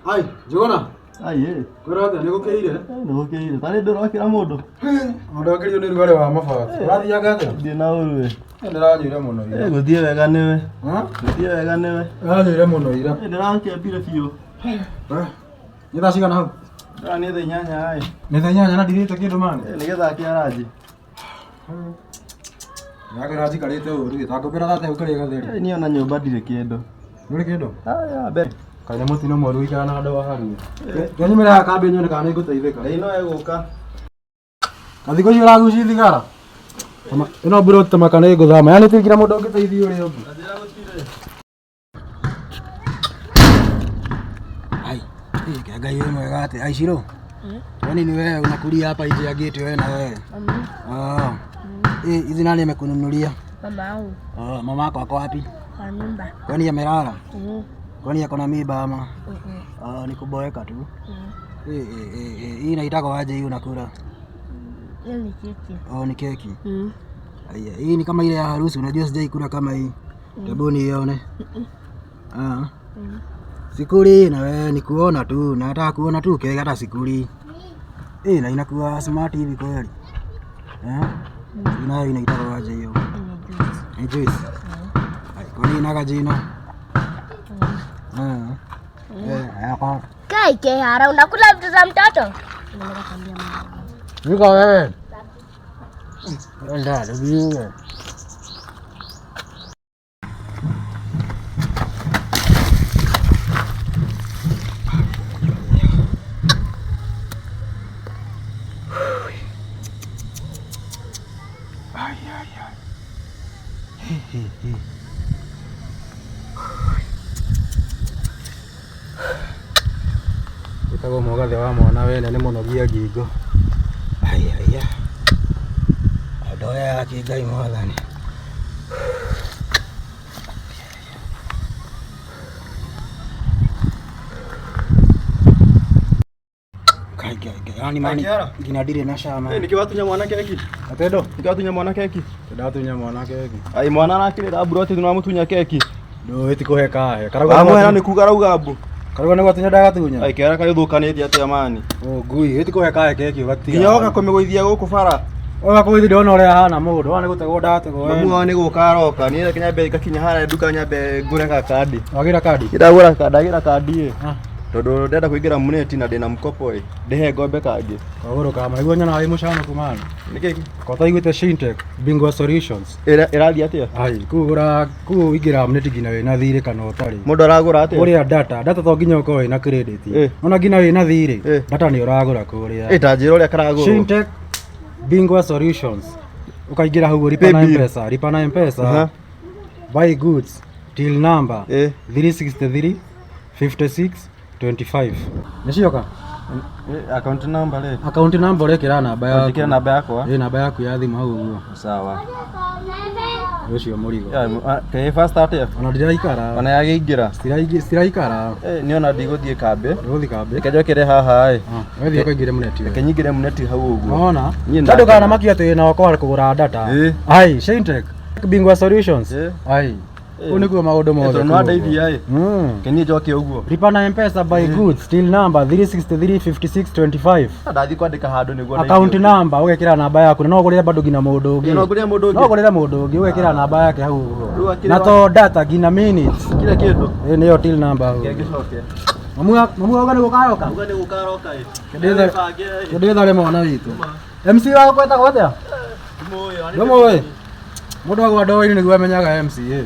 Ai, Jogona. Ai, Kurate niko keire. niko keire. Tani ndorokira mundu. Ndokirio ni rugare wa mabati. Urathiaga atia? Ndi na uruwe. Ndiranyuire muno ira. Guthie wega niwe. Ha? Guthie wega niwe. Ndiranyuire muno ira. Ndirankembire biũ. Ni thaa cigana hau? Nĩ thaa 8 ai. Ni thaa 8 na ndirite kindu mani. Nĩgetha kĩaraji. Yakiraji karite uru gitangũkĩra thate hau karĩ gatheri. Niĩ ona nyũmba ndirĩ kĩndũ. Nuri kindu? Aya mbere. Kaine mutino mwaru ikara na andũ aharu. Nyumĩra kambe nyone kana nĩngũteithĩka. Ĩno ĩgũka. Kathiko icio ũragucia thigara. Ĩno mbura ũtũmaka nĩ ngũthama. Yani tĩkira mũndũ ũngĩteithio ũrĩa ũngĩ. Njĩra gũtirĩ. Ai, Ngai wĩ mwega atĩ Aicirũ. Yani ni wewe unakulia hapa nje ya gate wewe na wewe. Hizi nani amekununulia? Mama yangu. Mama yako ako wapi? Kwa nyumba. Kwani amelala? Kwani yako na mimba ama? Ni kuboeka tu. Hii inaitaka aje hii unakula? Ni keki. Ni keki. Haya, hii ni kama ile ya harusi, unajua sijai kula kama hii. Hebu nione. Sikuli na wewe ni kuona tu, nataka kuona tu keki hata sikuli. Na inakuwa smart hivi kweli. Nayo inaitaka aje hiyo? Ni juice. Kwani inaga jina? Hapa. Kai hara unakula vitu za mtoto? Niko wewe. Ndio, ndio. Itago mogathe wa mwana wene ni munogia ngingo. Ndoya yake Ngai mwathani. Kai. Yani mani ginadire na shama. Nikiwatunya mwana keki. Atendo, Nikiwatunya mwana keki. ndatunya mwana keki. Ai mwana nakirira buroti tunamutunya keki. Ndo etiko kahe. Amwe ni kuga rauga mbu. Karugwa nĩ gwatunya ndagatunya. Ai kera kari thukanĩtie atĩa mani. Ngui etiko kahe keki ũgatiga. Nyoka kũmĩgũithia gũkũ bara. Oga kũithi ndona ũrĩa ahana mũndũ. Wana gũtegwo ndategwo. Mamu wao nĩ gũka aroka. Niĩ reke nyambe gakinya harĩa nduka nyambe ngũre ka kandi. Wagira kandi? Ndagũra kandi tondũ ndenda kũingĩra muneti na ndĩna mkopo ndĩhe ngombe kangĩ. Kagũrũ kama nĩguo nyona wĩ mũcano kumana. Nĩkĩ? Kota igwĩte Shintech Bingwa Solutions. Ĩrathiĩ atĩa? Ai, kũgũra ingĩra muneti nginya wĩna thirĩ kana ũtarĩ. Mũndũ aragũra atĩa? Ũrĩa data to nginya ũkorwo wĩna credit. Ona nginya wĩna thirĩ. Data nĩ ũragũra kũrĩa. Ta njĩra ũrĩa karagũrwo. Shintech Bingwa Solutions. Ukaingira huko lipa na M-Pesa. Buy goods till number 363 56 25. Nishioka? Account number le. Account number rekera namba yako. Andika namba yako. Namba yaku ya thimu hau uguo. Sawa. Ucio murigo. Ke first atĩa? Ona ndiraikara. Ona yagĩingĩra. Stiraikara. Nĩ ona ndigũthiĩ kambe. Ũgũthiĩ kambe. Reke njokere haha Wethi ũkaingĩre muneti. Reke nyingĩre muneti hau ũguo. Ona. Tondũ kana makia atĩ na wakwa kũgũra data. Ai, Shintech Bingwa Solutions. Ai. Unikuwa maũndũ mothe. Tondũ no ndeithia Keni njoke ũguo. Lipa na M-Pesa buy goods till number 363 56 25. Ndathi kwandĩka handũ nĩguo. Account number ũgekĩra namba yaku no ũgũrĩre bado ngina mũndũ ũngĩ. No ũgũrĩre mũndũ ũngĩ. Ũgekĩra namba yake hau ũguo. Na to data ngina minutes. Kila kĩndũ. Nĩyo till number hau. Ngĩcoke. Mamu oga nĩ gũkaroka. Uga nĩ gũkaroka Kĩndĩthare mwana witũ. MC wako kwetagwo atĩa? Ndũmũĩ. Mũndũ agwa ndoĩ-inĩ nĩguo amenyaga MCA.